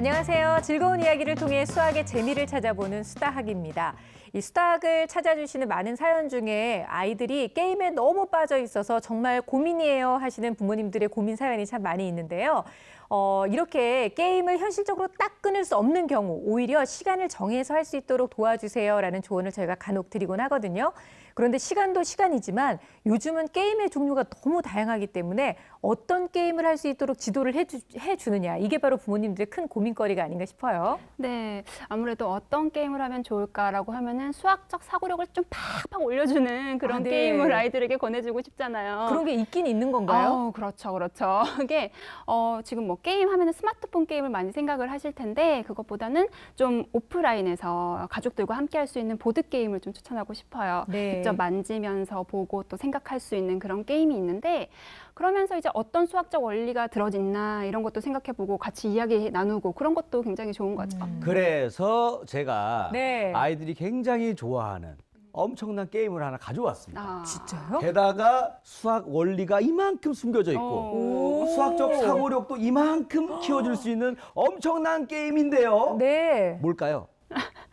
안녕하세요. 즐거운 이야기를 통해 수학의 재미를 찾아보는 수다학입니다. 이 수다학을 찾아주시는 많은 사연 중에 아이들이 게임에 너무 빠져 있어서 정말 고민이에요 하시는 부모님들의 고민 사연이 참 많이 있는데요. 이렇게 게임을 현실적으로 딱 끊을 수 없는 경우 오히려 시간을 정해서 할 수 있도록 도와주세요라는 조언을 저희가 간혹 드리곤 하거든요. 그런데 시간도 시간이지만 요즘은 게임의 종류가 너무 다양하기 때문에 어떤 게임을 할 수 있도록 지도를 해주느냐, 이게 바로 부모님들의 큰 고민거리가 아닌가 싶어요. 네, 아무래도 어떤 게임을 하면 좋을까라고 하면은 수학적 사고력을 좀 팍팍 올려주는 그런 네. 게임을 아이들에게 권해주고 싶잖아요. 그런 게 있긴 있는 건가요? 그렇죠, 그렇죠. 이게 지금 뭐 게임 하면은 스마트폰 게임을 많이 생각을 하실 텐데 그것보다는 좀 오프라인에서 가족들과 함께 할 수 있는 보드 게임을 좀 추천하고 싶어요. 네. 직접 만지면서 보고 또 생각할 수 있는 그런 게임이 있는데 그러면서 이제 어떤 수학적 원리가 들어있나 이런 것도 생각해보고 같이 이야기 나누고 그런 것도 굉장히 좋은 거죠. 그래서 제가 네. 아이들이 굉장히 좋아하는 엄청난 게임을 하나 가져왔습니다. 진짜요? 게다가 수학 원리가 이만큼 숨겨져 있고 오. 수학적 사고력도 이만큼 키워줄 수 있는 엄청난 게임인데요. 네. 뭘까요?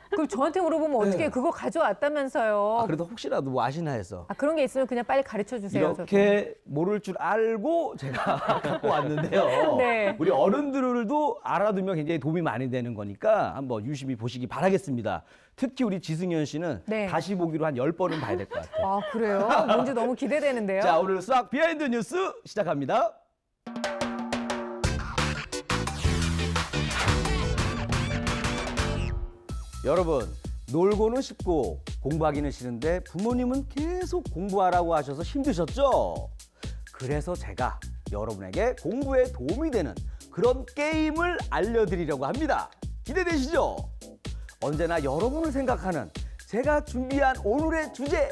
그럼 저한테 물어보면 어떻게 네. 그거 가져왔다면서요. 그래도 혹시라도 뭐 아시나 해서 그런 게 있으면 그냥 빨리 가르쳐 주세요. 이렇게 모를 줄 알고 제가 갖고 왔는데요. 네. 우리 어른들도 알아두면 굉장히 도움이 많이 되는 거니까 한번 유심히 보시기 바라겠습니다. 특히 우리 지승현 씨는 네. 다시 보기로 한 10번은 봐야 될 것 같아요. 아, 그래요? 뭔지 너무 기대되는데요. 자, 오늘 수학 비하인드 뉴스 시작합니다. 여러분, 놀고는 쉽고 공부하기는 싫은데 부모님은 계속 공부하라고 하셔서 힘드셨죠? 그래서 제가 여러분에게 공부에 도움이 되는 그런 게임을 알려드리려고 합니다. 기대되시죠? 언제나 여러분을 생각하는 제가 준비한 오늘의 주제,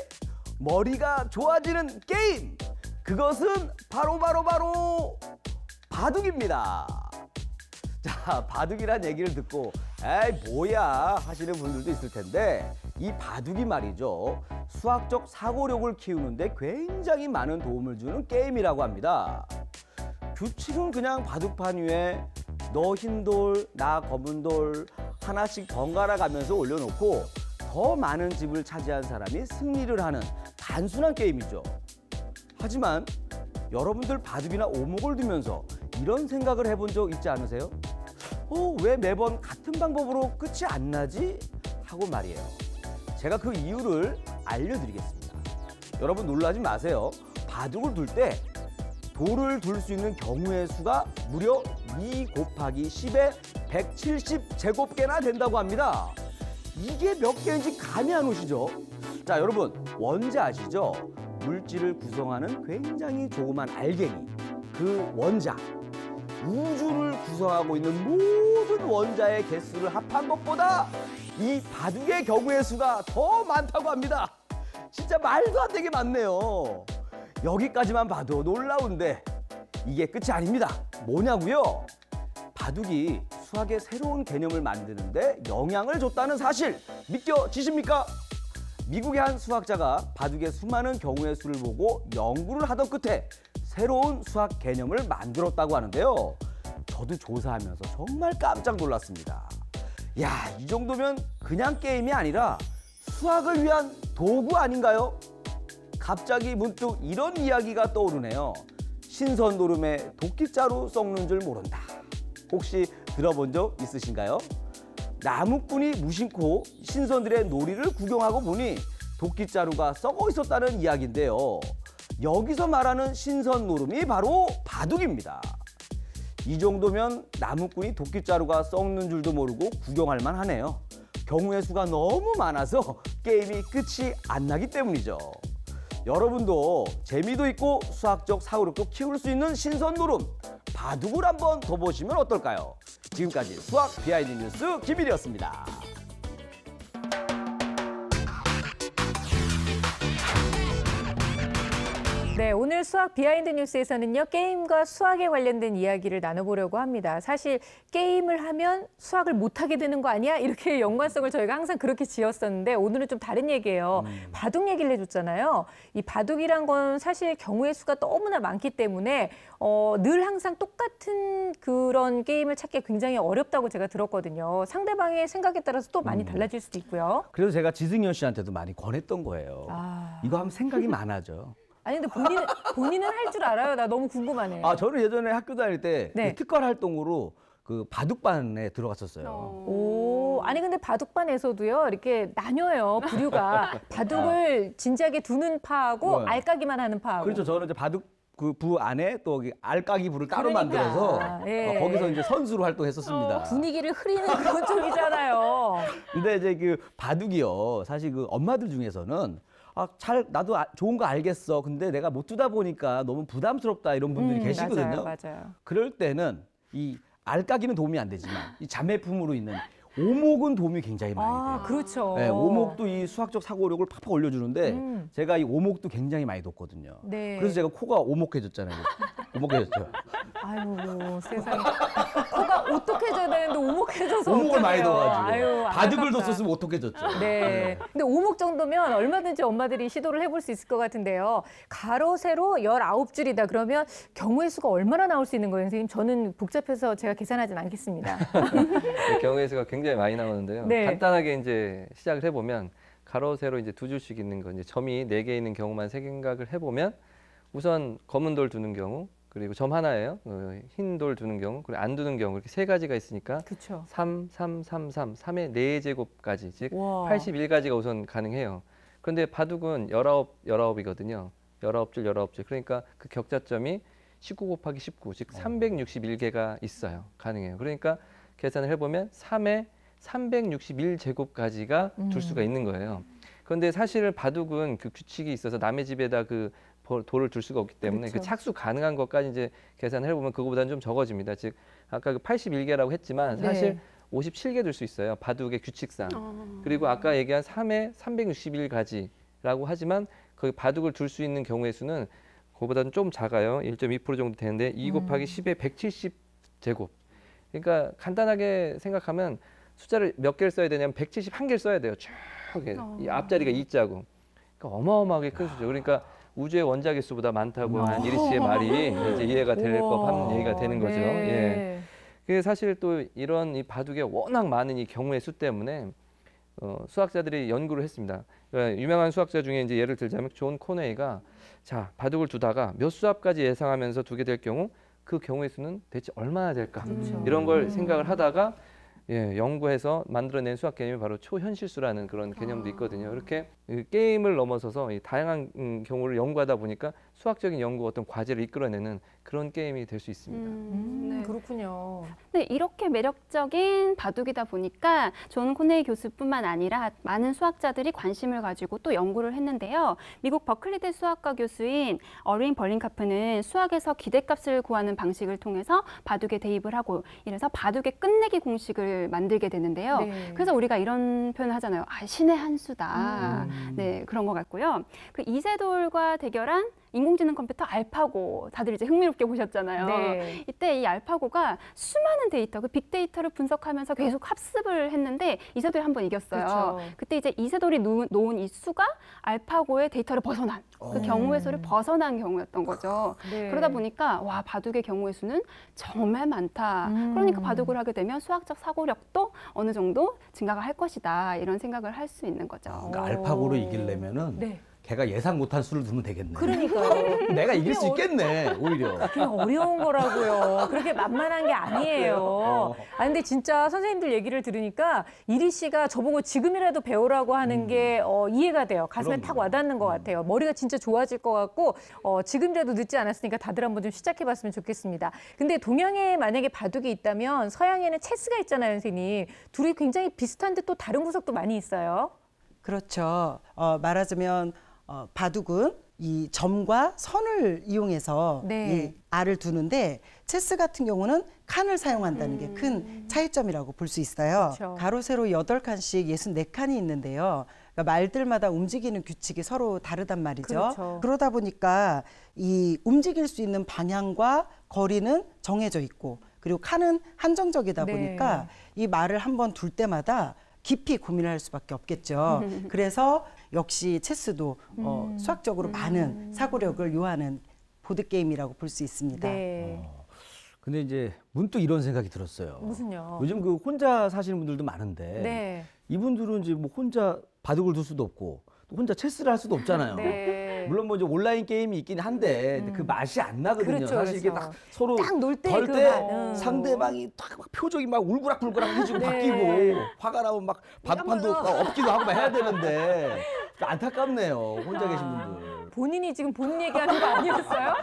머리가 좋아지는 게임! 그것은 바로 바둑입니다. 자, 바둑이란 얘기를 듣고 에이 뭐야 하시는 분들도 있을 텐데 이 바둑이 말이죠. 수학적 사고력을 키우는데 굉장히 많은 도움을 주는 게임이라고 합니다. 규칙은 그냥 바둑판 위에 너 흰 돌, 나 검은 돌 하나씩 번갈아 가면서 올려놓고 더 많은 집을 차지한 사람이 승리를 하는 단순한 게임이죠. 하지만 여러분들 바둑이나 오목을 두면서 이런 생각을 해본 적 있지 않으세요? 왜 매번 같은 방법으로 끝이 안 나지? 하고 말이에요. 제가 그 이유를 알려드리겠습니다. 여러분 놀라지 마세요. 바둑을 둘 때 돌을 둘 수 있는 경우의 수가 무려 2 곱하기 10의 170제곱개나 된다고 합니다. 이게 몇 개인지 감이 안 오시죠? 자, 여러분 원자 아시죠? 물질을 구성하는 굉장히 조그만 알갱이, 그 원자. 우주를 구성하고 있는 모든 원자의 개수를 합한 것보다 이 바둑의 경우의 수가 더 많다고 합니다. 진짜 말도 안 되게 많네요. 여기까지만 봐도 놀라운데 이게 끝이 아닙니다. 뭐냐고요? 바둑이 수학의 새로운 개념을 만드는데 영향을 줬다는 사실 믿겨지십니까? 미국의 한 수학자가 바둑의 수많은 경우의 수를 보고 연구를 하던 끝에 새로운 수학 개념을 만들었다고 하는데요. 저도 조사하면서 정말 깜짝 놀랐습니다. 야, 이 정도면 그냥 게임이 아니라 수학을 위한 도구 아닌가요? 갑자기 문득 이런 이야기가 떠오르네요. 신선노름에 도끼자루 썩는 줄 모른다. 혹시 들어본 적 있으신가요? 나무꾼이 무심코 신선들의 놀이를 구경하고 보니 도끼자루가 썩어 있었다는 이야기인데요. 여기서 말하는 신선노름이 바로 바둑입니다. 이 정도면 나무꾼이 도끼자루가 썩는 줄도 모르고 구경할 만하네요. 경우의 수가 너무 많아서 게임이 끝이 안 나기 때문이죠. 여러분도 재미도 있고 수학적 사고력도 키울 수 있는 신선노름 바둑을 한번 더 보시면 어떨까요? 지금까지 수학 비하인드 뉴스 김일이었습니다. 네, 오늘 수학 비하인드 뉴스에서는요, 게임과 수학에 관련된 이야기를 나눠보려고 합니다. 사실 게임을 하면 수학을 못하게 되는 거 아니야? 이렇게 연관성을 저희가 항상 그렇게 지었었는데 오늘은 좀 다른 얘기예요. 바둑 얘기를 해줬잖아요. 이 바둑이란 건 사실 경우의 수가 너무나 많기 때문에 늘 항상 똑같은 그런 게임을 찾기 굉장히 어렵다고 제가 들었거든요. 상대방의 생각에 따라서 또 많이 달라질 수도 있고요. 그래서 제가 지승현 씨한테도 많이 권했던 거예요. 아. 이거 하면 생각이 많아져. 아니 근데 본인은 할 줄 알아요? 나 너무 궁금하네. 저는 예전에 학교 다닐 때 네. 특별 활동으로 그 바둑반에 들어갔었어요. 오, 아니 근데 바둑반에서도요 이렇게 나뉘어요 부류가. 바둑을 진지하게 두는 파하고 네. 알까기만 하는 파하고. 그렇죠. 저는 이제 바둑 그 부 안에 또 알까기 부를 따로 그러니까. 만들어서 예. 거기서 이제 선수로 활동했었습니다. 분위기를 흐리는 그런 쪽이잖아요. 근데 이제 그 바둑이요. 사실 그 엄마들 중에서는 나도 좋은 거 알겠어. 근데 내가 못 두다 보니까 너무 부담스럽다 이런 분들이 계시거든요. 맞아요. 그럴 때는 이 알까기는 도움이 안 되지만 이 자매품으로 있는 오목은 도움이 굉장히 많이 돼요. 그렇죠. 네, 오목도 이 수학적 사고력을 팍팍 올려주는데 제가 이 오목도 굉장히 많이 뒀거든요. 네. 그래서 제가 코가 오목해졌잖아요. 오목해졌죠. 아유 세상에. 코가 오똑해져야 되는데 오목해져서 오목을 많이 어떡해요. 둬가지고 아유, 바둑을 안타깝다. 뒀었으면 오똑해졌죠. 네. 근데 오목 정도면 얼마든지 엄마들이 시도를 해볼 수 있을 것 같은데요. 가로, 세로 19줄이다. 그러면 경우의 수가 얼마나 나올 수 있는 거예요, 선생님? 저는 복잡해서 제가 계산하진 않겠습니다. 경우의 수가 굉장히 많이 나오는데요. 네. 간단하게 이제 시작을 해보면 가로, 세로 이제 두 줄씩 있는 거, 이제 점이 4개 있는 경우만 생각을 해보면 우선 검은 돌 두는 경우, 그리고 점 하나예요. 흰 돌 두는 경우, 그리고 안 두는 경우 이렇게 3가지가 있으니까 그렇죠. 3, 3, 3, 3, 3의 4제곱까지, 즉 와. 81가지가 우선 가능해요. 그런데 바둑은 19이거든요. 19줄, 19줄. 그러니까 그 격자점이 19 곱하기 19, 즉 361개가 있어요. 가능해요. 그러니까 계산을 해보면 3에 361제곱까지가 둘 수가 있는 거예요. 그런데 사실 바둑은 그 규칙이 있어서 남의 집에다 그 돌을 둘 수가 없기 때문에 그렇죠. 그 착수 가능한 것까지 이제 계산을 해보면 그거보다는 좀 적어집니다. 즉 아까 그 81개라고 했지만 사실 네. 57개 둘 수 있어요. 바둑의 규칙상. 그리고 아까 얘기한 3에 361가지라고 하지만 거기 바둑을 둘 수 있는 경우의 수는 그거보다는 좀 작아요. 1.2% 정도 되는데 2 곱하기 10에 170제곱. 그러니까 간단하게 생각하면 숫자를 몇 개를 써야 되냐면 171개를 써야 돼요. 쭉 이 앞자리가 2자고. 그러니까 어마어마하게 큰 수죠. 그러니까 우주의 원자계 수보다 많다고 한 이리 씨의 말이 이제 이해가 될 법한 얘기가 되는 거죠. 네. 예. 그게 사실 또 이런 이 바둑에 워낙 많은 이 경우의 수 때문에 수학자들이 연구를 했습니다. 그러니까 유명한 수학자 중에 이제 예를 들자면 존 코네이가 자 바둑을 두다가 몇 수합까지 예상하면서 두게 될 경우 그 경우의 수는 대체 얼마나 될까 그렇죠. 이런 걸 생각을 하다가 연구해서 만들어낸 수학 개념이 바로 초현실수라는 그런 개념도 있거든요. 이렇게 게임을 넘어서서 이 다양한 경우를 연구하다 보니까 수학적인 연구 어떤 과제를 이끌어내는 그런 게임이 될 수 있습니다. 네. 그렇군요. 네, 이렇게 매력적인 바둑이다 보니까 존 코네이 교수뿐만 아니라 많은 수학자들이 관심을 가지고 또 연구를 했는데요. 미국 버클리대 수학과 교수인 어린 벌링카프는 수학에서 기대값을 구하는 방식을 통해서 바둑에 대입을 하고 이래서 바둑의 끝내기 공식을 만들게 되는데요. 네. 그래서 우리가 이런 표현을 하잖아요. 신의 한 수다. 네, 그런 것 같고요. 그 이세돌과 대결한 인공지능 컴퓨터 알파고 다들 이제 흥미롭게 보셨잖아요. 네. 이때 이 알파고가 수많은 데이터, 그 빅데이터를 분석하면서 계속 학습을 했는데 이세돌이 한 번 이겼어요. 그렇죠. 그때 이제 이세돌이 놓은 이 수가 알파고의 데이터를 벗어난 그 경우의 수를 벗어난 경우였던 거죠. 네. 그러다 보니까 와 바둑의 경우의 수는 정말 많다. 그러니까 바둑을 하게 되면 수학적 사고력도 어느 정도 증가가 할 것이다. 이런 생각을 할 수 있는 거죠. 그러니까 알파고를 이기려면은 네. 걔가 예상 못한 수를 두면 되겠네. 그러니까요. 내가 이길 수 있겠네, 오히려. 그게 어려운 거라고요. 그렇게 만만한 게 아니에요. 근데 진짜 선생님들 얘기를 들으니까 이리 씨가 저보고 지금이라도 배우라고 하는 게 이해가 돼요. 가슴에 그럼요. 탁 와닿는 것 같아요. 머리가 진짜 좋아질 것 같고 지금이라도 늦지 않았으니까 다들 한번 좀 시작해봤으면 좋겠습니다. 근데 동양에 만약에 바둑이 있다면 서양에는 체스가 있잖아요, 선생님. 둘이 굉장히 비슷한데 또 다른 구석도 많이 있어요. 그렇죠. 말하자면 바둑은 이 점과 선을 이용해서 네. 이 알을 두는데 체스 같은 경우는 칸을 사용한다는 게 큰 차이점이라고 볼 수 있어요. 그렇죠. 가로 세로 8칸씩 64칸이 있는데요. 그러니까 말들마다 움직이는 규칙이 서로 다르단 말이죠. 그렇죠. 그러다 보니까 이 움직일 수 있는 방향과 거리는 정해져 있고 그리고 칸은 한정적이다 네. 보니까 이 말을 한번 둘 때마다 깊이 고민을 할 수밖에 없겠죠. 그래서 역시 체스도 수학적으로 많은 사고력을 요하는 보드게임이라고 볼 수 있습니다. 네. 근데 이제 문득 이런 생각이 들었어요. 무슨요? 요즘 그 혼자 사시는 분들도 많은데 네. 이분들은 이제 뭐 혼자 바둑을 둘 수도 없고 또 혼자 체스를 할 수도 없잖아요. 네. 물론 뭐 이제 온라인 게임이 있긴 한데 그 맛이 안 나거든요. 그렇죠, 사실 이게 그렇죠. 딱 서로 딱 놀 때 덜 그 때 맛. 상대방이 딱 막 표정이 막 울그락불그락 해지고 네. 바뀌고 화가 나면 막 바둑판도 없기도 하고 막 해야 되는데 안타깝네요. 혼자 계신 분들. 본인이 지금 본인 얘기하는 거 아니었어요?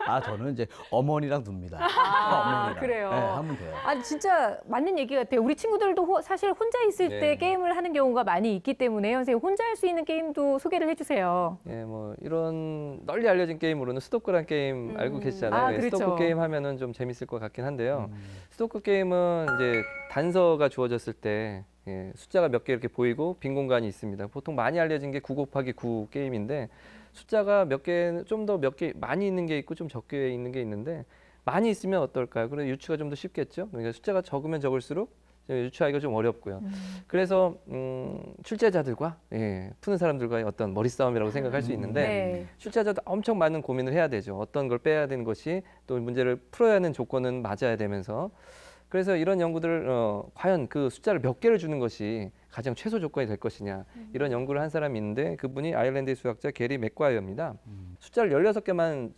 아 저는 이제 어머니랑 둡니다. 어머니랑. 그래요? 네, 하면 돼요. 아니 진짜 맞는 얘기 같아요. 우리 친구들도 사실 혼자 있을 네. 때 게임을 하는 경우가 많이 있기 때문에 선생님 혼자 할 수 있는 게임도 소개를 해주세요. 예, 뭐 이런 널리 알려진 게임으로는 스토크란 게임 알고 계시잖아요. 아, 예, 그렇죠. 스토크 게임 하면은 좀 재밌을 것 같긴 한데요. 스토크 게임은 이제 단서가 주어졌을 때 예, 숫자가 몇 개 이렇게 보이고 빈 공간이 있습니다. 보통 많이 알려진 게 9 곱하기 9 게임인데 숫자가 몇 개, 좀 더 몇 개 많이 있는 게 있고 좀 적게 있는 게 있는데 많이 있으면 어떨까요? 그래서 유추가 좀 더 쉽겠죠. 그러니까 숫자가 적으면 적을수록 유추하기가 좀 어렵고요. 그래서 출제자들과 예, 푸는 사람들과의 어떤 머리싸움이라고 생각할 수 있는데 네. 출제자도 엄청 많은 고민을 해야 되죠. 어떤 걸 빼야 되는 것이 또 문제를 풀어야 하는 조건은 맞아야 되면서 그래서 이런 연구들을 과연 그 숫자를 몇 개를 주는 것이 가장 최소 조건이 될 것이냐 이런 연구를 한 사람이 있는데 그분이 아일랜드의 수학자 게리 맥과이어입니다. 숫자를 16개만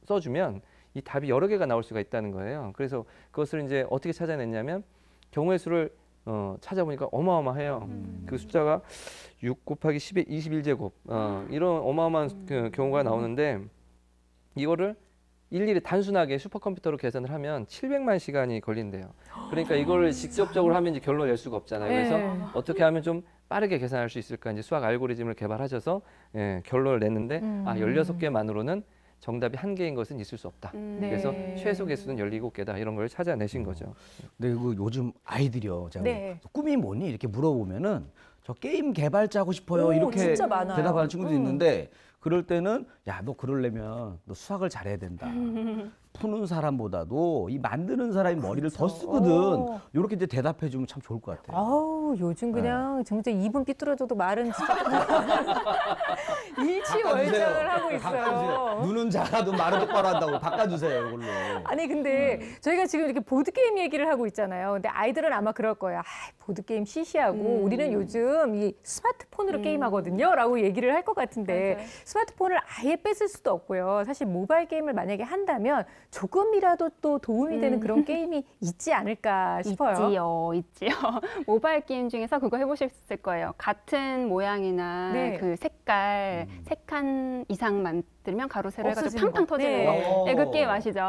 써주면 이 답이 여러 개가 나올 수가 있다는 거예요. 그래서 그것을 이제 어떻게 찾아냈냐면 경우의 수를 찾아보니까 어마어마해요. 그 숫자가 6 곱하기 10의 21제곱 이런 어마어마한 그 경우가 나오는데 이거를 일일이 단순하게 슈퍼컴퓨터로 계산을 하면 700만 시간이 걸린대요. 그러니까 이걸 직접적으로 하면 이제 결론을 낼 수가 없잖아요. 그래서 네. 어떻게 하면 좀 빠르게 계산할 수 있을까 이제 수학 알고리즘을 개발하셔서 예, 결론을 냈는데 16개만으로는 정답이 1개인 것은 있을 수 없다. 그래서 최소 개수는 17개다 이런 걸 찾아내신 거죠. 근데 그 요즘 아이들이요. 제가 네. 꿈이 뭐니? 이렇게 물어보면은 저 게임 개발자 하고 싶어요. 오, 이렇게 진짜 많아요. 대답하는 친구도 있는데 그럴 때는 야, 너 그러려면 너 수학을 잘해야 된다. 푸는 사람보다도 이 만드는 사람이 머리를 더 쓰거든. 오. 이렇게 이제 대답해 주면 참 좋을 것 같아요. 아우 요즘 그냥 진짜 입은 삐뚤어져도 말은 진짜 일치월장을 하고 있어요. 바꿔주세요. 눈은 작아도 말은 똑바로 한다고 바꿔주세요, 이걸로. 아니 근데 저희가 지금 이렇게 보드게임 얘기를 하고 있잖아요. 근데 아이들은 아마 그럴 거예요. 아, 보드게임 시시하고 우리는 요즘 이 스마트폰으로 게임하거든요. 라고 얘기를 할 것 같은데 맞아요. 스마트폰을 아예 뺏을 수도 없고요. 사실 모바일 게임을 만약에 한다면 조금이라도 또 도움이 되는 그런 게임이 있지 않을까 싶어요. 있지요. 모바일 게임 중에서 그거 해보셨을 거예요. 같은 모양이나 네. 그 색깔, 3칸 이상 만들면 가로 세로 해가지고 없어지는 팡팡 거. 터지는 네. 거. 네, 그 게임 아시죠?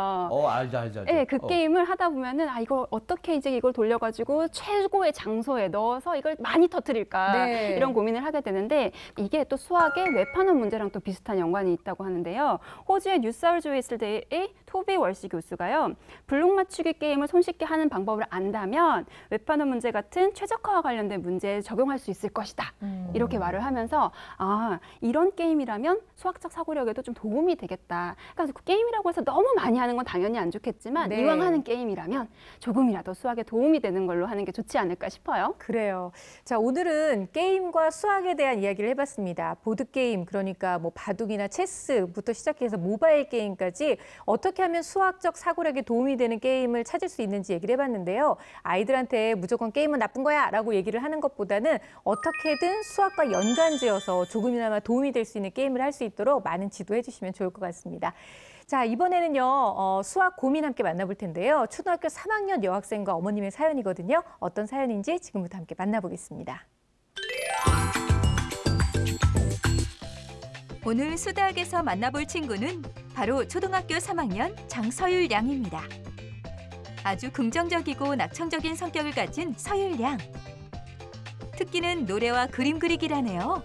알죠. 네, 그 게임을 하다 보면은 이거 어떻게 이제 이걸 돌려가지고 최고의 장소에 넣어서 이걸 많이 터뜨릴까 네. 이런 고민을 하게 되는데 이게 또 수학의 웹하는 문제랑 또 비슷한 연관이 있다고 하는데요. 호주의 뉴사우스 웨일스대의 토비 월시 교수가요. 블록 맞추기 게임을 손쉽게 하는 방법을 안다면 웹하는 문제 같은 최적화와 관련된 문제에 적용할 수 있을 것이다. 이렇게 말을 하면서 이런 게임이라면 수학적 사고력에도 좀 도움이 되겠다. 그러니까 그 게임이라고 해서 너무 많이 하는 건 당연히 안 좋겠지만 네. 이왕 하는 게임이라면 조금이라도 수학에 도움이 되는 걸로 하는 게 좋지 않을까 싶어요. 그래요. 자, 오늘은 게임과 수학에 대한 이야기를 해봤습니다. 보드게임, 그러니까 뭐 바둑이나 체스부터 시작해서 모바일 게임까지 어떻게 하면 수학적 사고력에 도움이 되는 게임을 찾을 수 있는지 얘기를 해봤는데요. 아이들한테 무조건 게임은 나쁜 거야 라고 얘기를 하는 것보다는 어떻게든 수학과 연관지어서 조금이나마 도움이 될 수 있는 게임을 할 수 있도록 많은 지도해 주시면 좋을 것 같습니다. 자, 이번에는요, 수학 고민 함께 만나볼 텐데요. 초등학교 3학년 여학생과 어머님의 사연이거든요. 어떤 사연인지 지금부터 함께 만나보겠습니다. 오늘 수다학에서 만나볼 친구는 바로 초등학교 3학년 장서율 양입니다. 아주 긍정적이고 낙천적인 성격을 가진 서율 양. 특기는 노래와 그림 그리기라네요.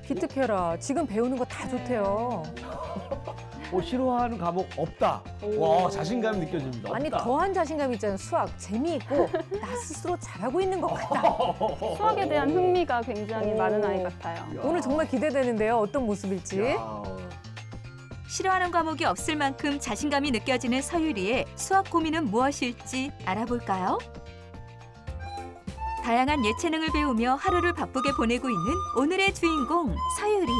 기특해라. 지금 배우는 거 다 좋대요. 싫어하는 과목 없다. 와, 자신감이 느껴집니다. 아니 없다. 더한 자신감 있잖아요. 수학 재미있고 나 스스로 잘하고 있는 것 같다. 수학에 대한 흥미가 굉장히 많은 아이 같아요. 오늘 정말 기대되는데요. 어떤 모습일지. 야. 싫어하는 과목이 없을 만큼 자신감이 느껴지는 서유리의 수학 고민은 무엇일지 알아볼까요? 다양한 예체능을 배우며 하루를 바쁘게 보내고 있는 오늘의 주인공 서유리.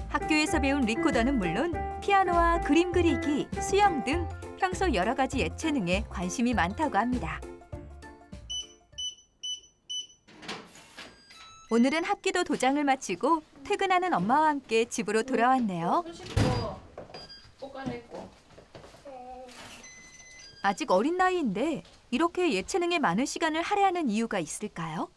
학교에서 배운 리코더는 물론 피아노와 그림 그리기, 수영 등 평소 여러 가지 예체능에 관심이 많다고 합니다. 오늘은 합기도 도장을 마치고 퇴근하는 엄마와 함께 집으로 돌아왔네요. 아직 어린 나이인데 이렇게 예체능에 많은 시간을 할애하는 이유가 있을까요?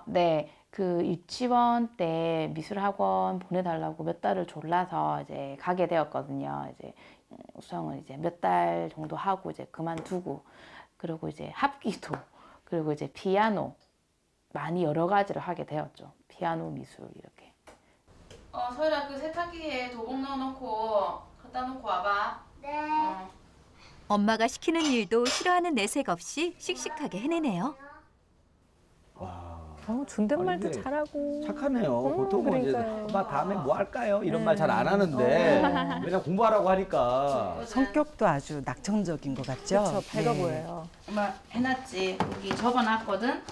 네. 그 유치원 때 미술학원 보내달라고 몇 달을 졸라서 이제 가게 되었거든요. 이제 우선은 이제 몇 달 정도 하고 이제 그만두고, 그리고 이제 합기도, 그리고 이제 피아노 많이 여러 가지를 하게 되었죠. 피아노, 미술 이렇게. 서율아, 그 세탁기에 도복 넣어놓고 갖다 놓고 와봐. 네. 엄마가 시키는 일도 싫어하는 내색 없이 씩씩하게 해내네요. 와. 존댓말도 아니, 근데 잘하고. 착하네요. 보통은 이제 그러니까요. 엄마 다음에 뭐 할까요? 이런 말 잘 안 하는데 왜냐 공부하라고 하니까. 성격도 아주 낙천적인 것 같죠? 그렇죠. 밝아 네. 보여요. 엄마 해놨지. 여기 접어놨거든.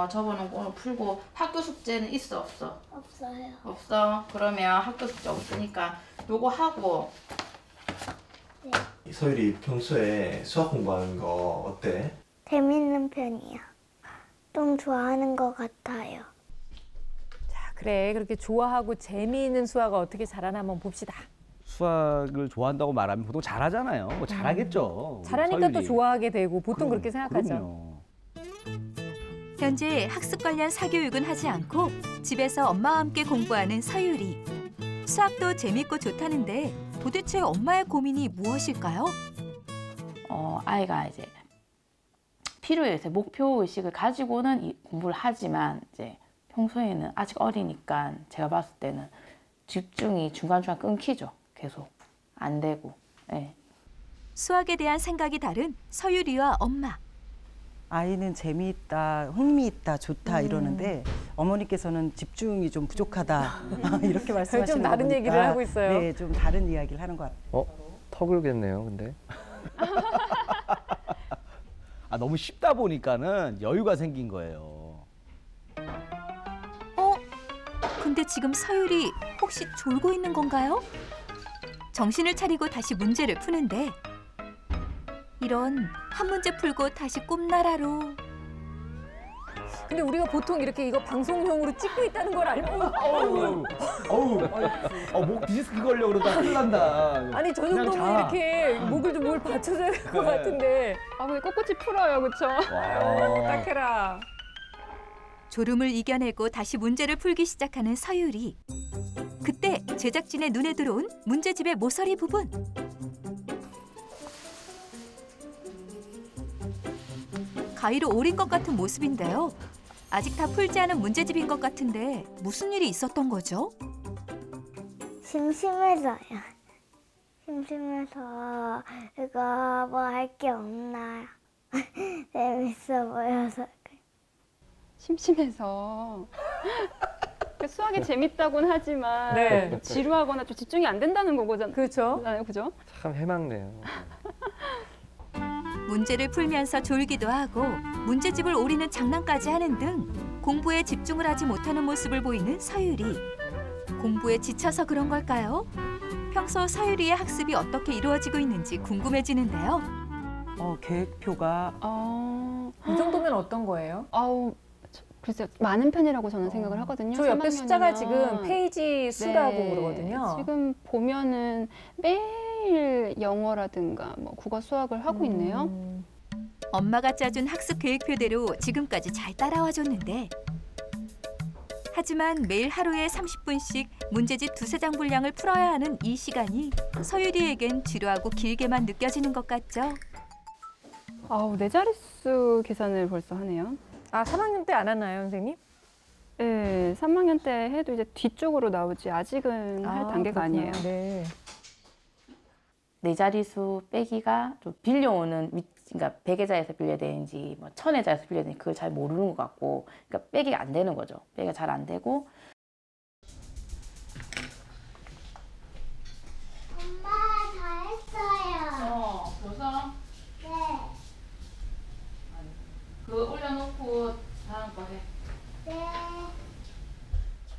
접어놓은 거 오늘 풀고. 학교 숙제는 있어 없어? 없어요. 없어. 그러면 학교 숙제 없으니까 요거 하고. 서율이 평소에 수학 공부하는 거 어때? 재밌는 편이야. 좀 좋아하는 것 같아요. 자, 그래. 그렇게 좋아하고 재미있는 수학을 어떻게 잘하나 한번 봅시다. 수학을 좋아한다고 말하면 보통 잘하잖아요. 뭐 잘하겠죠. 잘하니까 또 서율이. 좋아하게 되고 보통 그렇게 생각하죠. 그럼요. 현재 학습 관련 사교육은 하지 않고 집에서 엄마와 함께 공부하는 서유리. 수학도 재밌고 좋다는데 도대체 엄마의 고민이 무엇일까요? 아이가 이제 필요해 이제 목표 의식을 가지고는 공부를 하지만 이제 평소에는 아직 어리니까 제가 봤을 때는 집중이 중간중간 끊기죠. 계속 안 되고. 네. 수학에 대한 생각이 다른 서유리와 엄마. 아이는 재미있다, 흥미있다, 좋다 이러는데 어머니께서는 집중이 좀 부족하다 이렇게 말씀하시는 좀 거 다른 보니까 얘기를 하고 있어요. 네, 좀 다른 이야기를 하는 것 같아요. 턱을겠네요, 근데. 너무 쉽다 보니까는 여유가 생긴 거예요. 근데 지금 서유리 혹시 졸고 있는 건가요? 정신을 차리고 다시 문제를 푸는데 이런 한 문제 풀고 다시 꿈나라로. 근데 우리가 보통 이렇게 이거 방송용으로 찍고 있다는 걸 알고 목 디스크 걸려 그러다 큰일 난다. 아니 저 그냥 정도면 자. 이렇게 목을 좀 뭘 받쳐줘야 될 것 같은데. 근데 꼿꼿이 풀어요, 그렇죠? 딱해라. 졸음을 이겨내고 다시 문제를 풀기 시작하는 서유리. 그때 제작진의 눈에 들어온 문제집의 모서리 부분. 가위로 오린 것 같은 모습인데요. 아직 다 풀지 않은 문제집인 것 같은데 무슨 일이 있었던 거죠? 심심해서요. 심심해서 이거 뭐 할 게 없나요? 재밌어 보여서. 심심해서. 수학이 재밌다고는 하지만 네. 지루하거나 좀 집중이 안 된다는 거잖아요. 그렇죠. 그죠? 참 해맑네요. 문제를 풀면서 졸기도 하고 문제집을 오리는 장난까지 하는 등 공부에 집중을 하지 못하는 모습을 보이는 서유리. 공부에 지쳐서 그런 걸까요? 평소 서유리의 학습이 어떻게 이루어지고 있는지 궁금해지는데요. 계획표가 이 정도면 어떤 거예요? 글쎄요, 많은 편이라고 저는 생각을 하거든요. 저 옆에 3학년이면. 숫자가 지금 페이지 수라고 네, 그러거든요. 지금 보면은 매일 영어라든가 뭐 국어 수학을 하고 있네요. 엄마가 짜준 학습 계획표대로 지금까지 잘 따라와 줬는데 하지만 매일 하루에 30분씩 문제집 2~3장 분량을 풀어야 하는 이 시간이 서유리에겐 지루하고 길게만 느껴지는 것 같죠? 네 자릿수 계산을 벌써 하네요. 3학년 때 안 하나요, 선생님? 네, 3학년 때 해도 이제 뒤쪽으로 나오지 아직은 할 단계가 그렇구나. 아니에요. 네. 네 자릿수 빼기가 좀 빌려오는 그러니까 100회자에서 빌려야 되는지 뭐 1000회자에서 빌려야 되는지 그걸 잘 모르는 것 같고 그러니까 빼기가 안 되는 거죠. 빼기가 잘 안 되고 엄마 다 했어요. 벌써? 네. 그거 올려놓고 다음 거 해. 네.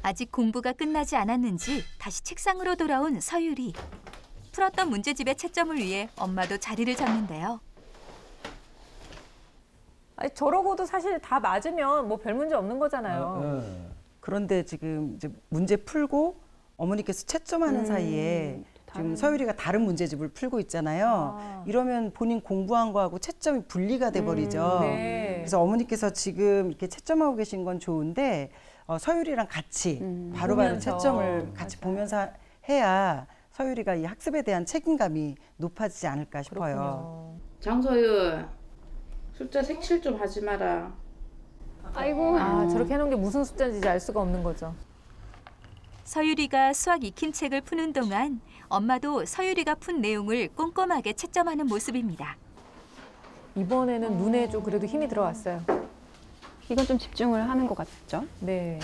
아직 공부가 끝나지 않았는지 다시 책상으로 돌아온 서유리. 풀었던 문제집의 채점을 위해 엄마도 자리를 잡는데요. 아니, 저러고도 사실 다 맞으면 뭐 별 문제 없는 거잖아요. 그런데 지금 이제 문제 풀고 어머니께서 채점하는 사이에 지금 서유리가 다른 문제집을 풀고 있잖아요. 이러면 본인 공부한 거하고 채점이 분리가 돼 버리죠. 네. 그래서 어머니께서 지금 이렇게 채점하고 계신 건 좋은데 서유리랑 같이 바로바로 보면서. 채점을 같이 보면서 해야 서유리가 이 학습에 대한 책임감이 높아지지 않을까 싶어요. 장서율 숫자 색칠 좀 하지 마라. 아이고. 아, 저렇게 해놓은 게 무슨 숫자인지 알 수가 없는 거죠. 서유리가 수학 익힘책을 푸는 동안 엄마도 서유리가 푼 내용을 꼼꼼하게 채점하는 모습입니다. 이번에는 눈에 좀 그래도 힘이 들어왔어요. 이건 좀 집중을 하는 것 같죠? 네.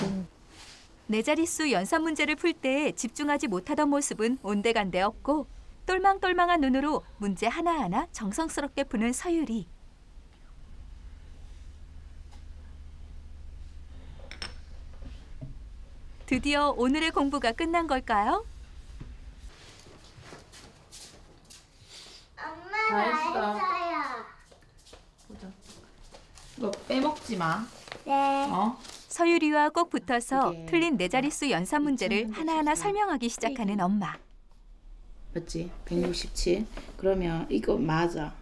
네 자릿수 연산 문제를 풀 때 집중하지 못하던 모습은 온데간데 없고 똘망똘망한 눈으로 문제 하나하나 정성스럽게 푸는 서유리. 드디어 오늘의 공부가 끝난 걸까요? 엄마 다 했어. 다 했어요. 이거 빼먹지 마. 네. 어? 서유리와 꼭 붙어서 이게 틀린 네 자릿수 연산 문제를 하나하나 설명하기 시작하는 엄마. 맞지? 167. 그러면 이거 맞아.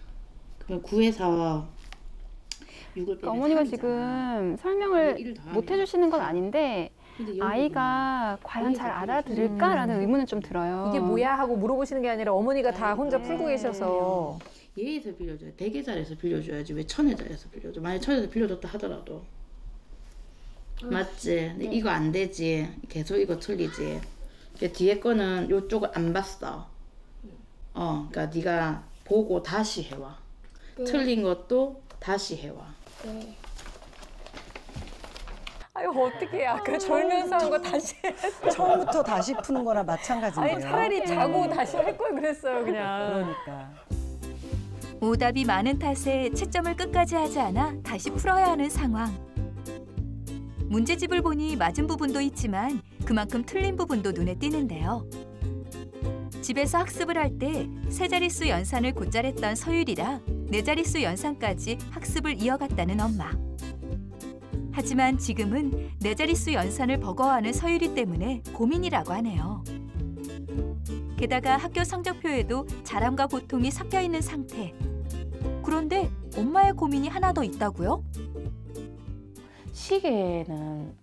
그럼 9에서 6을 빼면 어머니가 3이잖아. 지금 설명을 일을 더 못 하면 해주시는 건 아닌데 근데 여기 아이가 과연 잘 알아들을까라는 의문은 좀 들어요. 이게 뭐야 하고 물어보시는 게 아니라 어머니가 다 혼자 풀고 계셔서. 얘에서 빌려줘야 100회자리에서 빌려줘야지 왜 1000회자리에서 빌려줘. 만약에 1000회자리에서 빌려줬다 하더라도 맞지? 근데 이거 안 되지. 계속 이거 틀리지. 근데 뒤에 거는 요쪽을 안 봤어. 그러니까 네가 보고 다시 해와. 틀린 것도 다시 해와. 네. 아유, 어떡해. 아까 졸면서 한 거 다시. 처음부터 다시 푸는 거나 마찬가지인데요. 아니, 차라리 자고 다시 할 걸 그랬어요, 그냥. 그러니까. 오답이 많은 탓에 채점을 끝까지 하지 않아 다시 풀어야 하는 상황. 문제집을 보니 맞은 부분도 있지만 그만큼 틀린 부분도 눈에 띄는데요. 집에서 학습을 할 때 세 자릿수 연산을 곧잘 했던 서유리라 네 자릿수 연산까지 학습을 이어갔다는 엄마. 하지만 지금은 네 자릿수 연산을 버거워하는 서유리 때문에 고민이라고 하네요. 게다가 학교 성적표에도 잘함과 보통이 섞여 있는 상태. 그런데 엄마의 고민이 하나 더 있다고요? 시계는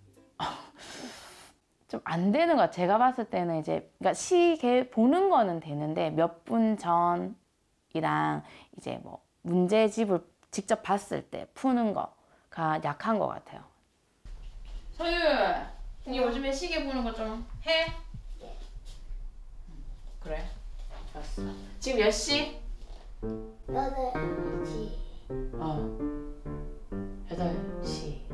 좀 안 되는 것 같아요. 제가 봤을 때는 이제 그러니까 시계 보는 거는 되는데 몇 분 전이랑 이제 뭐 문제집을 직접 봤을 때 푸는 거가 약한 것 같아요. 서율, 니 요즘에 시계 보는 거 좀 해? 그래. 좋았어. 지금 몇 시? 8시. 8시.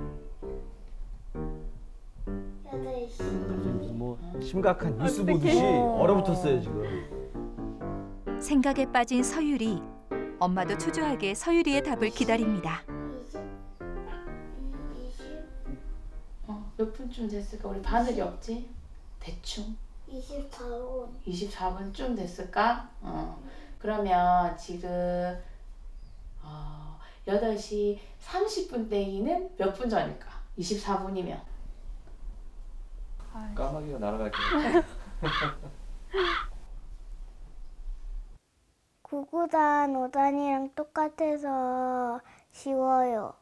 8시. 무슨 뭐 심각한 뉴스 보듯이 얼어붙었어요 지금. 생각에 빠진 서유리. 엄마도 초조하게 서유리의 답을 기다립니다. 20. 몇 분쯤 됐을까? 우리 바늘이 없지? 대충 24분. 24분쯤 됐을까? 그러면 지금 8시 30분 땡이는 몇 분 전일까? 24분이면 까마귀가 날아갈게요. 9구단 5단이랑 똑같아서 쉬워요.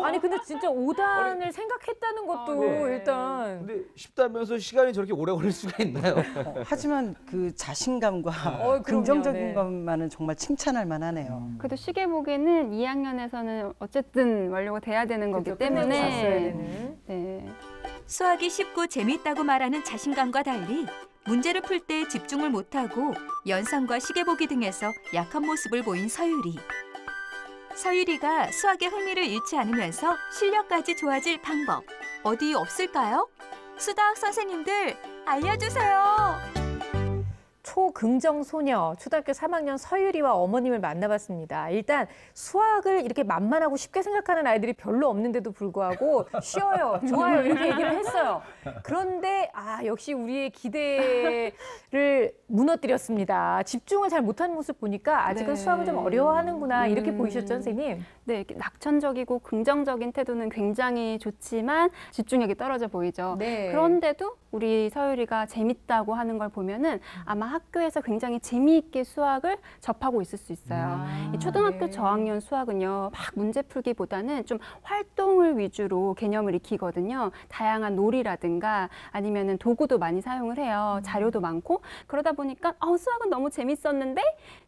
아니 근데 진짜 5단을 생각했다는 것도 일단 근데 쉽다면서 시간이 저렇게 오래 걸릴 수가 있나요? 하지만 그 자신감과 그럼요. 긍정적인 네. 것만은 정말 칭찬할 만하네요. 그래도 시계 보기는 2학년에서는 어쨌든 완료가 돼야 되는 거기 그죠, 끝나고 갔어야 때문에 되는. 네. 수학이 쉽고 재밌다고 말하는 자신감과 달리 문제를 풀 때 집중을 못하고 연상과 시계 보기 등에서 약한 모습을 보인 서유리. 서유리가 수학에 흥미를 잃지 않으면서 실력까지 좋아질 방법 어디 없을까요? 수다학 선생님들 알려주세요. 초긍정 소녀 초등학교 3학년 서유리와 어머님을 만나봤습니다. 일단 수학을 이렇게 만만하고 쉽게 생각하는 아이들이 별로 없는데도 불구하고 쉬워요, 좋아요 이렇게 얘기를 했어요. 그런데 역시 우리의 기대를 무너뜨렸습니다. 집중을 잘 못하는 모습 보니까 아직은 네. 수학을 좀 어려워하는구나 이렇게 보이셨죠, 선생님? 네, 이렇게 낙천적이고 긍정적인 태도는 굉장히 좋지만 집중력이 떨어져 보이죠. 네. 그런데도 우리 서유리가 재밌다고 하는 걸 보면은 아마 학교에서 굉장히 재미있게 수학을 접하고 있을 수 있어요. 이 초등학교 네. 저학년 수학은요, 막 문제 풀기보다는 좀 활동을 위주로 개념을 익히거든요. 다양한 놀이라든가 아니면은 도구도 많이 사용을 해요. 자료도 많고 그러다 보니까 수학은 너무 재밌었는데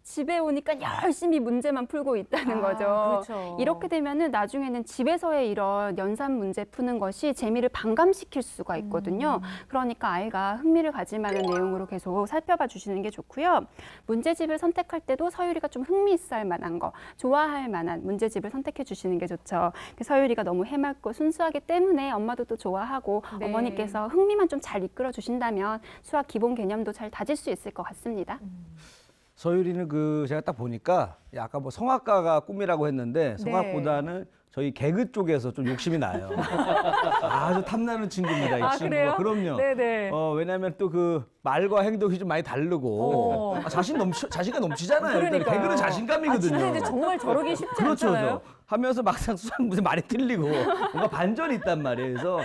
집에 오니까 열심히 문제만 풀고 있다는 거죠. 그렇죠. 이렇게 되면은 나중에는 집에서의 이런 연산 문제 푸는 것이 재미를 반감시킬 수가 있거든요. 그러니까 아이가 흥미를 가질 만한 내용으로 계속 살펴봐 주시는 게 좋고요. 문제집을 선택할 때도 서유리가 좀 흥미 있어 할 만한 거, 좋아할 만한 문제집을 선택해 주시는 게 좋죠. 서유리가 너무 해맑고 순수하기 때문에 엄마도 또 좋아하고 네. 어머니께서 흥미만 좀 잘 이끌어 주신다면 수학 기본 개념도 잘 다질 수 있을 것 같습니다. 서유리는 제가 딱 보니까 아까 뭐 성악가가 꿈이라고 했는데 성악보다는 저희 개그 쪽에서 좀 욕심이 나요. 아주 탐나는 친구입니다, 이 친구가. 그래요? 그럼요. 네네. 왜냐하면 또 말과 행동이 좀 많이 다르고 자신감 넘치잖아요. 일단 그러니까요. 개그는 자신감이거든요. 진짜 이제 정말 저러기 쉽지 그렇죠. 않잖아요. 하면서 막상 수학 문제 많이 틀리고 뭔가 반전이 있단 말이에요. 그래서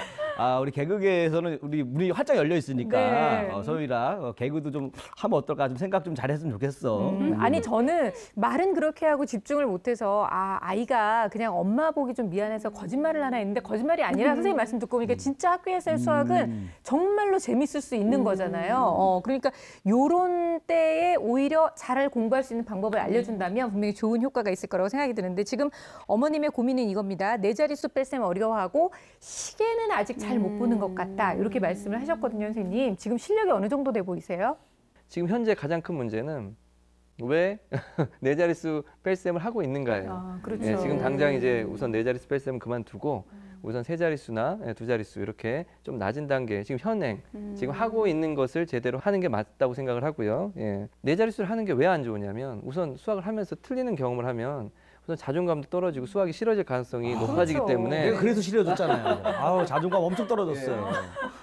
우리 개그계에서는 우리 문이 활짝 열려 있으니까 네. 서유리라 개그도 좀 하면 어떨까 좀 생각 좀 잘했으면 좋겠어. 아니 저는 말은 그렇게 하고 집중을 못해서 아이가 그냥 엄마 보기 좀 미안해서 거짓말을 하나 했는데 거짓말이 아니라 선생님 말씀 듣고 보니까 진짜 학교에서의 수학은 정말로 재밌을 수 있는 거잖아요. 그러니까 요런 때에 오히려 잘 공부할 수 있는 방법을 알려준다면 분명히 좋은 효과가 있을 거라고 생각이 드는데 지금 어머님의 고민은 이겁니다. 네 자릿수 뺄셈 어려워하고 시계는 아직 잘 못 보는 것 같다. 이렇게 말씀을 하셨거든요, 선생님. 지금 실력이 어느 정도 돼 보이세요? 지금 현재 가장 큰 문제는 왜 네 자릿수 뺄셈을 하고 있는가예요. 그렇죠. 예, 지금 당장 이제 우선 네 자릿수 뺄셈을 그만두고 우선 세 자릿수나 두 자릿수 이렇게 좀 낮은 단계 지금 현행 지금 하고 있는 것을 제대로 하는 게 맞다고 생각을 하고요. 예. 네 자릿수를 하는 게 왜 안 좋으냐면 우선 수학을 하면서 틀리는 경험을 하면 우선 자존감도 떨어지고 수학이 싫어질 가능성이 높아지기 그렇죠. 때문에 내가 그래서 싫어졌잖아요. 자존감 엄청 떨어졌어요.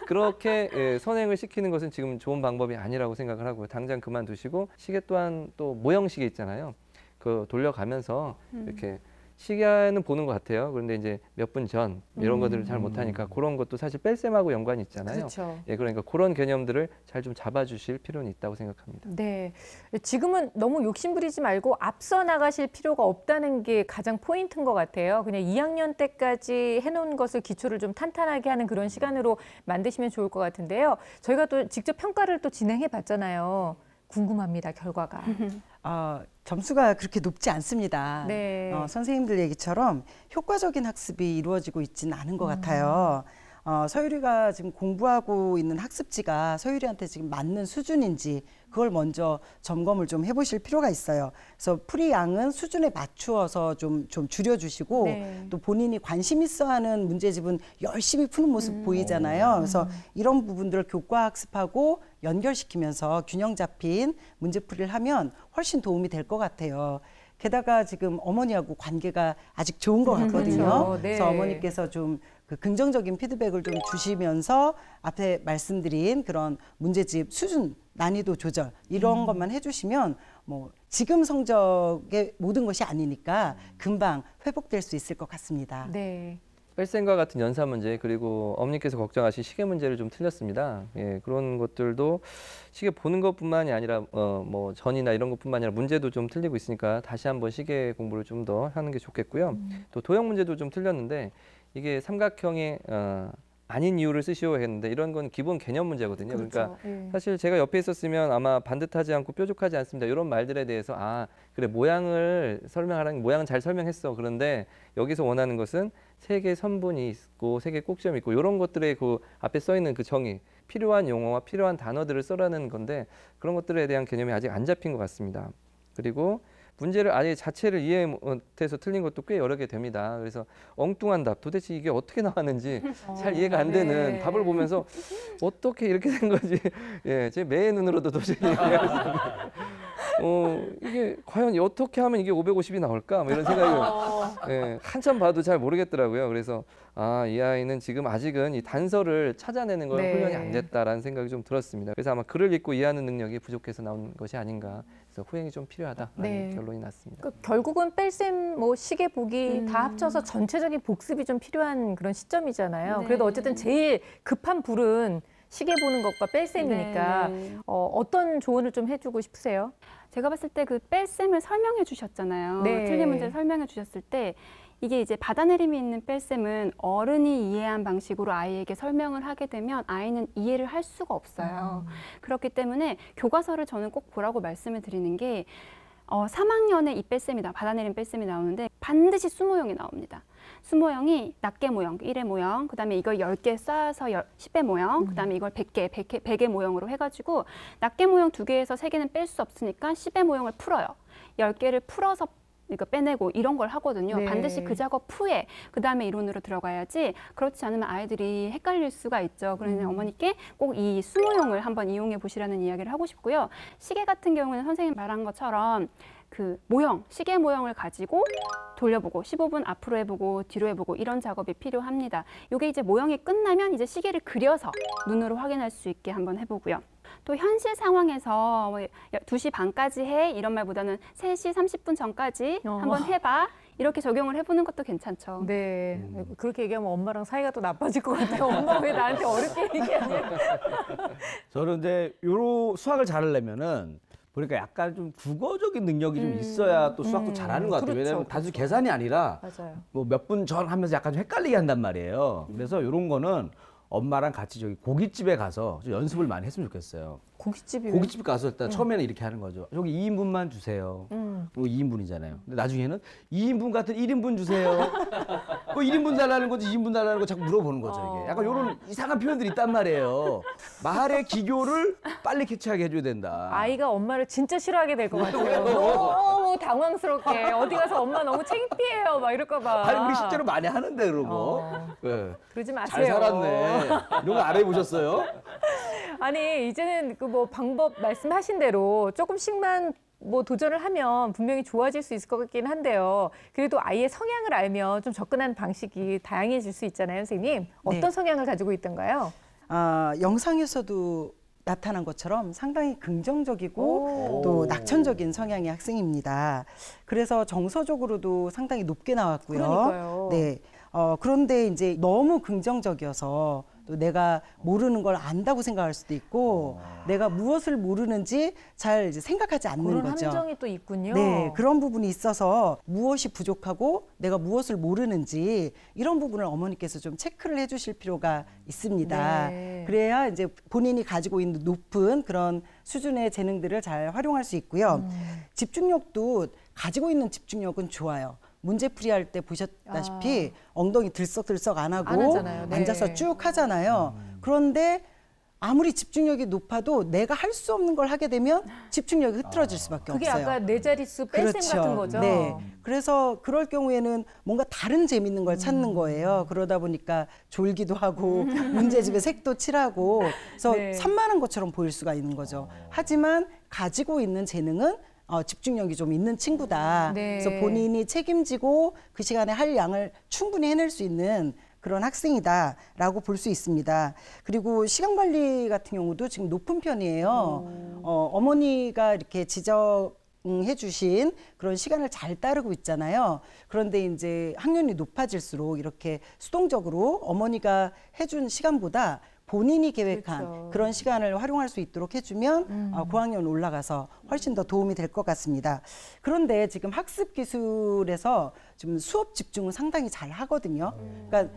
그렇게 선행을 시키는 것은 지금 좋은 방법이 아니라고 생각을 하고요. 당장 그만두시고 시계 또한 또 모형시계 있잖아요. 그 돌려가면서 이렇게 시계는 보는 것 같아요. 그런데 이제 몇 분 전 이런 것들을 잘 못하니까 그런 것도 사실 뺄셈하고 연관이 있잖아요. 그렇죠. 예, 그러니까 그런 개념들을 잘 좀 잡아주실 필요는 있다고 생각합니다. 네. 지금은 너무 욕심부리지 말고 앞서 나가실 필요가 없다는 게 가장 포인트인 것 같아요. 그냥 2학년 때까지 해놓은 것을 기초를 좀 탄탄하게 하는 그런 시간으로 만드시면 좋을 것 같은데요. 저희가 또 직접 평가를 또 진행해 봤잖아요. 궁금합니다, 결과가. 점수가 그렇게 높지 않습니다. 네. 선생님들 얘기처럼 효과적인 학습이 이루어지고 있지는 않은 것 같아요. 서유리가 지금 공부하고 있는 학습지가 서유리한테 지금 맞는 수준인지 그걸 먼저 점검을 좀 해보실 필요가 있어요. 그래서 풀이 양은 수준에 맞추어서 좀 줄여주시고 또 본인이 관심 있어하는 문제집은 열심히 푸는 모습 보이잖아요. 그래서 이런 부분들을 교과 학습하고 연결시키면서 균형 잡힌 문제풀이를 하면 훨씬 도움이 될 것 같아요. 게다가 지금 어머니하고 관계가 아직 좋은 것 같거든요. 그렇죠. 네. 그래서 어머니께서 좀 그 긍정적인 피드백을 좀 주시면서 앞에 말씀드린 그런 문제집 수준, 난이도 조절 이런 것만 해주시면 뭐 지금 성적의 모든 것이 아니니까 금방 회복될 수 있을 것 같습니다. 네. 뺄셈과 같은 연사 문제 그리고 어머니께서 걱정하신 시계 문제를 좀 틀렸습니다. 예, 그런 것들도 시계 보는 것뿐만이 아니라 뭐 전이나 이런 것뿐만 아니라 문제도 좀 틀리고 있으니까 다시 한번 시계 공부를 좀 더 하는 게 좋겠고요. 또 도형 문제도 좀 틀렸는데 이게 삼각형의 아닌 이유를 쓰시오 했는데 이런 건 기본 개념 문제거든요. 그렇죠. 그러니까 예. 사실 제가 옆에 있었으면 아마 반듯하지 않고 뾰족하지 않습니다. 이런 말들에 대해서 아 그래 모양을 설명하라는 모양은 잘 설명했어. 그런데 여기서 원하는 것은 세 개의 선분이 있고 세 개의 꼭지점이 있고 이런 것들의 그 앞에 써 있는 그 정의 필요한 용어와 필요한 단어들을 써라는 건데 그런 것들에 대한 개념이 아직 안 잡힌 것 같습니다. 그리고 문제를 아예 자체를 이해 못해서 틀린 것도 꽤 여러 개 됩니다. 그래서 엉뚱한 답, 도대체 이게 어떻게 나왔는지 잘 이해가 안 되는 네. 답을 보면서 어떻게 이렇게 된 거지? 예, 제 매의 눈으로도 도저히 이해할 수 없는. 이게 과연 어떻게 하면 이게 550이 나올까? 뭐 이런 생각을 예, 한참 봐도 잘 모르겠더라고요. 그래서 아, 이 아이는 지금 아직은 이 단서를 찾아내는 걸 네. 훈련이 안 됐다라는 생각이 좀 들었습니다. 그래서 아마 글을 읽고 이해하는 능력이 부족해서 나온 것이 아닌가. 그래서 후행이 좀 필요하다라는 네. 결론이 났습니다. 그 결국은 뺄셈, 뭐 시계 보기 다 합쳐서 전체적인 복습이 좀 필요한 그런 시점이잖아요. 네. 그래도 어쨌든 제일 급한 불은 시계 보는 것과 뺄셈이니까 네. 어떤 조언을 좀 해주고 싶으세요? 제가 봤을 때 그 뺄셈을 설명해 주셨잖아요. 네. 틀린 문제를 설명해 주셨을 때 이게 이제 받아내림이 있는 뺄셈은 어른이 이해한 방식으로 아이에게 설명을 하게 되면 아이는 이해를 할 수가 없어요. 그렇기 때문에 교과서를 저는 꼭 보라고 말씀을 드리는 게 3학년에 이 뺄셈이 받아내림 뺄셈이 나오는데 반드시 수모형이 나옵니다. 수모형이 낱개 모형, 1의 모형, 그다음에 이걸 10개 쌓아서 10의 모형, 그다음에 이걸 100의 모형으로 해가지고 낱개 모형 2개에서 3개는 뺄 수 없으니까 10의 모형을 풀어요. 10개를 풀어서 이거 빼내고 이런 걸 하거든요. 네. 반드시 그 작업 후에 그다음에 이론으로 들어가야지 그렇지 않으면 아이들이 헷갈릴 수가 있죠. 그러니 어머니께 꼭 이 수모형을 한번 이용해 보시라는 이야기를 하고 싶고요. 시계 같은 경우는 선생님 말한 것처럼 그 모형, 시계 모형을 가지고 돌려보고 15분 앞으로 해보고 뒤로 해보고 이런 작업이 필요합니다. 이게 이제 모형이 끝나면 이제 시계를 그려서 눈으로 확인할 수 있게 한번 해보고요. 또 현실 상황에서 2시 반까지 해 이런 말보다는 3시 30분 전까지 한번 해봐 이렇게 적용을 해보는 것도 괜찮죠. 네. 그렇게 얘기하면 엄마랑 사이가 또 나빠질 것 같아요. 엄마 왜 나한테 어렵게 얘기하냐. 저는 근데 요런 수학을 잘하려면은 보니까 약간 좀 국어적인 능력이 좀 있어야 또 수학도 잘하는 것 같아요. 그렇죠, 왜냐하면 단순히 계산이 아니라 맞아요. 뭐 몇 분 전 하면서 약간 좀 헷갈리게 한단 말이에요. 그래서 이런 거는 엄마랑 같이 저기 고깃집에 가서 좀 연습을 많이 했으면 좋겠어요. 고깃집이 고깃집 가서 일단 처음에는 이렇게 하는 거죠. 저기 2인분만 주세요. 그리고 2인분이잖아요. 근데 나중에는 2인분 같은 1인분 주세요. 그 1인분 달라는 거지 2인분 달라는 거 자꾸 물어보는 거죠. 이게 약간 이런 이상한 표현들이 있단 말이에요. 말의 기교를 빨리 캐치하게 해줘야 된다. 아이가 엄마를 진짜 싫어하게 될 것 같아요. 너무 당황스럽게 어디 가서 엄마 너무 창피해요 막 이럴까 봐. 아니 우리 실제로 많이 하는데 그런 거. 네. 그러지 마세요. 잘 살았네. 이런 거 알아보셨어요? 아니 이제는 그 뭐 방법 말씀하신 대로 조금씩만 뭐 도전을 하면 분명히 좋아질 수 있을 것 같긴 한데요. 그래도 아이의 성향을 알면 좀 접근하는 방식이 다양해질 수 있잖아요, 선생님. 어떤 네. 성향을 가지고 있던가요? 영상에서도 나타난 것처럼 상당히 긍정적이고 또 낙천적인 성향의 학생입니다. 그래서 정서적으로도 상당히 높게 나왔고요. 그러니까요. 네. 그런데 이제 너무 긍정적이어서 또 내가 모르는 걸 안다고 생각할 수도 있고 내가 무엇을 모르는지 잘 이제 생각하지 않는 그런 거죠. 함정이 또 있군요. 네, 그런 부분이 있어서 무엇이 부족하고 내가 무엇을 모르는지 이런 부분을 어머니께서 좀 체크를 해주실 필요가 있습니다. 네. 그래야 이제 본인이 가지고 있는 높은 그런 수준의 재능들을 잘 활용할 수 있고요. 집중력도 가지고 있는 집중력은 좋아요. 문제풀이 할 때 보셨다시피 엉덩이 들썩들썩 안 하고 안 하잖아요. 네. 앉아서 쭉 하잖아요. 그런데 아무리 집중력이 높아도 내가 할 수 없는 걸 하게 되면 집중력이 흐트러질 수밖에 그게 없어요. 아까 네 자릿수 뺄셈 같은 거죠? 네. 그래서 그럴 경우에는 뭔가 다른 재밌는 걸 찾는 거예요. 그러다 보니까 졸기도 하고 문제집에 색도 칠하고 그래서 네. 산만한 것처럼 보일 수가 있는 거죠. 하지만 가지고 있는 재능은 집중력이 좀 있는 친구다. 네. 그래서 본인이 책임지고 그 시간에 할 양을 충분히 해낼 수 있는 그런 학생이다라고 볼 수 있습니다. 그리고 시간 관리 같은 경우도 지금 높은 편이에요. 어머니가 이렇게 지적 해주신 그런 시간을 잘 따르고 있잖아요. 그런데 이제 학년이 높아질수록 이렇게 수동적으로 어머니가 해준 시간보다 본인이 계획한 그렇죠. 그런 시간을 활용할 수 있도록 해주면 고학년 올라가서 훨씬 더 도움이 될 것 같습니다. 그런데 지금 학습 기술에서 지금 수업 집중을 상당히 잘 하거든요. 그러니까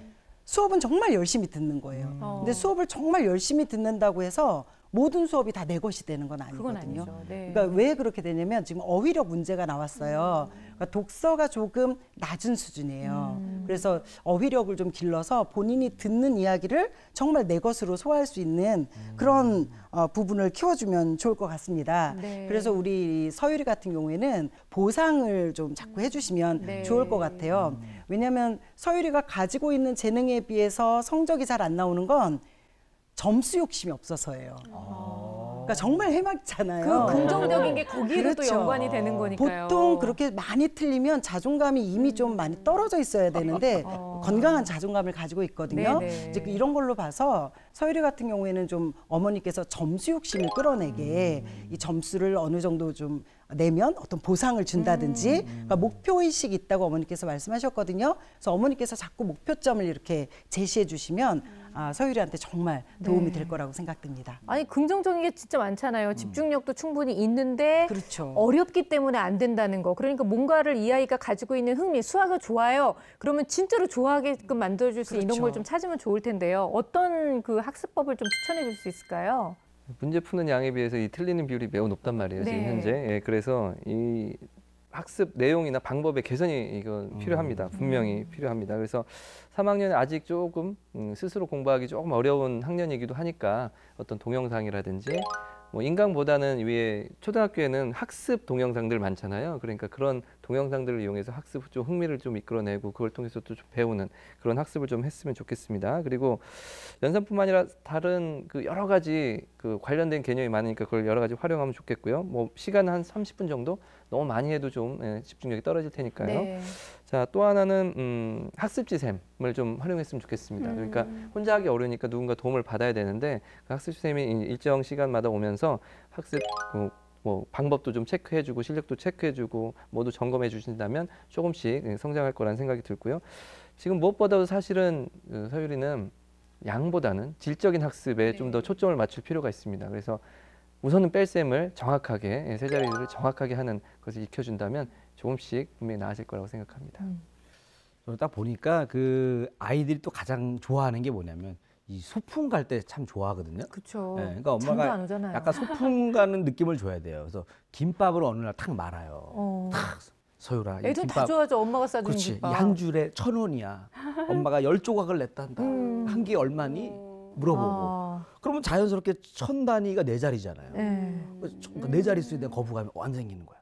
수업은 정말 열심히 듣는 거예요. 근데 수업을 정말 열심히 듣는다고 해서 모든 수업이 다 내 것이 되는 건 그건 아니거든요. 아니죠. 네. 그러니까 왜 그렇게 되냐면 지금 어휘력 문제가 나왔어요. 그러니까 독서가 조금 낮은 수준이에요. 그래서 어휘력을 좀 길러서 본인이 듣는 이야기를 정말 내 것으로 소화할 수 있는 그런 부분을 키워주면 좋을 것 같습니다. 네. 그래서 우리 서유리 같은 경우에는 보상을 좀 자꾸 해주시면 네. 좋을 것 같아요. 왜냐하면 서유리가 가지고 있는 재능에 비해서 성적이 잘 안 나오는 건 점수 욕심이 없어서예요. 그러니까 정말 해맑잖아요. 그 긍정적인 게 거기로 또 그렇죠. 연관이 되는 거니까요. 보통 그렇게 많이 틀리면 자존감이 이미 좀 많이 떨어져 있어야 되는데 건강한 자존감을 가지고 있거든요. 네네. 이제 이런 걸로 봐서 서유리 같은 경우에는 좀 어머니께서 점수 욕심을 끌어내게 이 점수를 어느 정도 좀 내면 어떤 보상을 준다든지 그러니까 목표의식이 있다고 어머니께서 말씀하셨거든요. 그래서 어머니께서 자꾸 목표점을 이렇게 제시해 주시면 서유리한테 정말 도움이 네. 될 거라고 생각됩니다. 아니 긍정적인 게 진짜 많잖아요. 집중력도 충분히 있는데 그렇죠. 어렵기 때문에 안 된다는 거. 그러니까 뭔가를 이 아이가 가지고 있는 흥미, 수학을 좋아해요. 그러면 진짜로 좋아하게끔 만들어줄 수 있는 그렇죠. 걸 좀 찾으면 좋을 텐데요. 어떤 그 학습법을 좀 추천해 줄 수 있을까요? 문제 푸는 양에 비해서 이 틀리는 비율이 매우 높단 말이에요. 지금 네. 현재. 예, 그래서 이 학습 내용이나 방법의 개선이 이건 필요합니다. 분명히 필요합니다. 그래서 3학년은 아직 조금 스스로 공부하기 조금 어려운 학년이기도 하니까 어떤 동영상이라든지 뭐 인강보다는 위에 초등학교에는 학습 동영상들 많잖아요. 그러니까 그런 동영상들을 이용해서 학습 좀 흥미를 좀 이끌어내고 그걸 통해서 또 좀 배우는 그런 학습을 좀 했으면 좋겠습니다. 그리고 연산뿐만 아니라 다른 그 여러 가지 그 관련된 개념이 많으니까 그걸 여러 가지 활용하면 좋겠고요. 뭐 시간 한 30분 정도 너무 많이 해도 좀 집중력이 떨어질 테니까요. 네. 자, 또 하나는 학습지샘을 좀 활용했으면 좋겠습니다. 그러니까 혼자 하기 어려우니까 누군가 도움을 받아야 되는데 그 학습지샘이 일정 시간마다 오면서 학습 뭐 방법도 좀 체크해주고 실력도 체크해주고 모두 점검해 주신다면 조금씩 성장할 거라는 생각이 들고요. 지금 무엇보다도 사실은 서유리는 양보다는 질적인 학습에 좀 더 초점을 맞출 필요가 있습니다. 그래서 우선은 뺄셈을 정확하게 세 자리를 정확하게 하는 것을 익혀준다면 조금씩 분명히 나아질 거라고 생각합니다. 저는 딱 보니까 그 아이들이 또 가장 좋아하는 게 뭐냐면 이 소풍 갈 때 참 좋아하거든요. 그렇죠. 네, 그러니까 잠도 안 엄마가 오잖아요. 약간 소풍 가는 느낌을 줘야 돼요. 그래서 김밥을 어느 날 탁 말아요. 탁 서유라 이 애들 다 김밥 좋아하죠. 엄마가 싸주는 그렇지 김밥. 이 한 줄에 1,000원이야. 엄마가 10조각을 냈단다. 한 개 얼마니? 물어보고. 그러면 자연스럽게 1,000 단위가 4자리잖아요. 네. 그러니까 4자릿수에 대한 거부감이 안 생기는 거야.